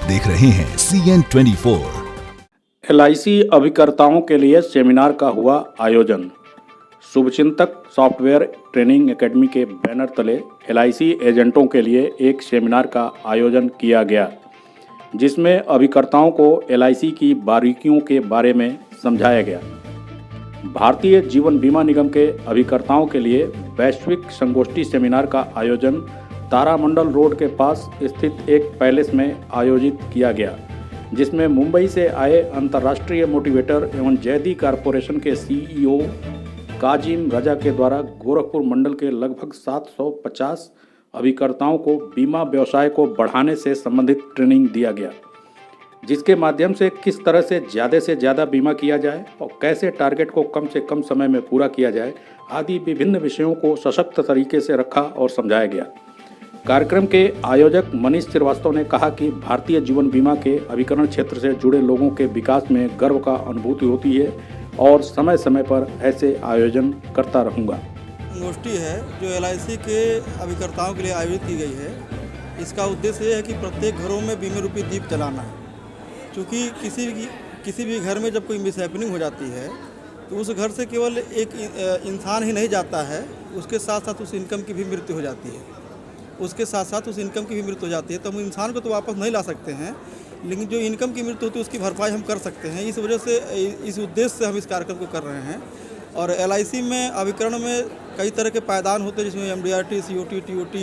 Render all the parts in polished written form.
देख रहे हैं CN24। LIC अभिकर्ताओं के लिए सेमिनार का हुआ आयोजन। शुभचिंतक सॉफ्टवेयर ट्रेनिंग एकेडमी के बैनर तले LIC एजेंटों के लिए एक सेमिनार का आयोजन किया गया, जिसमें अभिकर्ताओं को LIC की बारीकियों के बारे में समझाया गया। भारतीय जीवन बीमा निगम के अभिकर्ताओं के लिए वैश्विक संगोष्ठी सेमिनार का आयोजन तारामंडल रोड के पास स्थित एक पैलेस में आयोजित किया गया, जिसमें मुंबई से आए अंतर्राष्ट्रीय मोटिवेटर एवं जैदी कॉरपोरेशन के CEO काजिम रजा के द्वारा गोरखपुर मंडल के लगभग 750 अभिकर्ताओं को बीमा व्यवसाय को बढ़ाने से संबंधित ट्रेनिंग दिया गया, जिसके माध्यम से किस तरह से ज़्यादा बीमा किया जाए और कैसे टारगेट को कम से कम समय में पूरा किया जाए आदि विभिन्न विषयों को सशक्त तरीके से रखा और समझाया गया। कार्यक्रम के आयोजक मनीष श्रीवास्तव ने कहा कि भारतीय जीवन बीमा के अभिकरण क्षेत्र से जुड़े लोगों के विकास में गर्व का अनुभूति होती है और समय समय पर ऐसे आयोजन करता रहूँगा। संगोष्ठी है जो LIC के अभिकर्ताओं के लिए आयोजित की गई है। इसका उद्देश्य यह है कि प्रत्येक घरों में बीमे रूपी दीप जलाना है। क्योंकि किसी भी घर में जब कोई मिसहैपनिंग हो जाती है तो उस घर से केवल एक इंसान ही नहीं जाता है, उसके साथ साथ उस इनकम की भी मृत्यु हो जाती है। तो हम इंसान को तो वापस नहीं ला सकते हैं, लेकिन जो इनकम की मृत्यु होती है उसकी भरपाई हम कर सकते हैं। इस वजह से इस उद्देश्य से हम इस कार्यक्रम को कर रहे हैं। और LIC में अभिकरण में कई तरह के पायदान होते हैं, जिसमें MDRT, COT, TOT,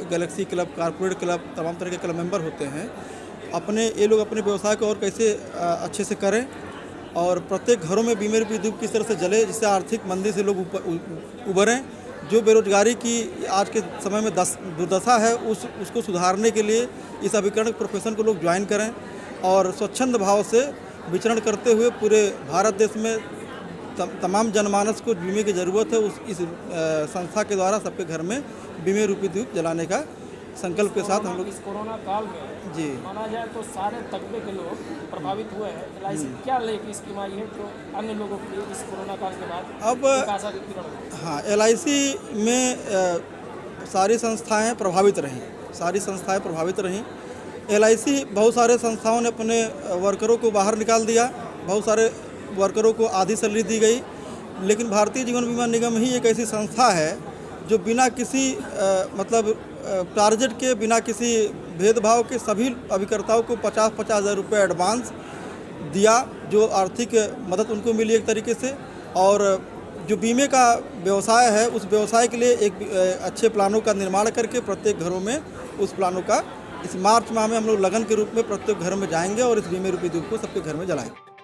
Galaxy club, corporate club, तमाम तरह के क्लब मेंबर होते हैं। ये लोग अपने व्यवसाय को और कैसे अच्छे से करें और प्रत्येक घरों में बीमे रूपी दीप किस तरह से जले, जिससे आर्थिक मंदी से लोग उबरें। जो बेरोजगारी की आज के समय में दुर्दशा है उसको सुधारने के लिए इस अभिकरण प्रोफेशन को लोग ज्वाइन करें और स्वच्छंद भाव से विचरण करते हुए पूरे भारत देश में तमाम जनमानस को बीमे की ज़रूरत है। इस संस्था के द्वारा सबके घर में बीमे रूपी दीप जलाने का संकल्प के साथ हम लोग इस कोरोना काल में जी माना जाए तो सारे तबके के लोग प्रभावित हुए हैं। LIC क्या लेगी स्कीम आई है जो अन्य लोगों के लिए इस कोरोना काल के बाद अब हाँ, LIC में सारी संस्थाएं प्रभावित रहीं। LIC बहुत सारे संस्थाओं ने अपने वर्करों को बाहर निकाल दिया, बहुत सारे वर्करों को आधी सैलरी दी गई, लेकिन भारतीय जीवन बीमा निगम ही एक ऐसी संस्था है जो बिना किसी टारगेट के, बिना किसी भेदभाव के सभी अभिकर्ताओं को 50-50 हज़ार रुपये एडवांस दिया, जो आर्थिक मदद उनको मिली एक तरीके से। और जो बीमे का व्यवसाय है उस व्यवसाय के लिए एक अच्छे प्लानों का निर्माण करके प्रत्येक घरों में उस प्लानों का इस मार्च माह में हम लोग लगन के रूप में प्रत्येक घर में जाएंगे और इस बीमे रूपी दीप को सबके घर में जलाएंगे।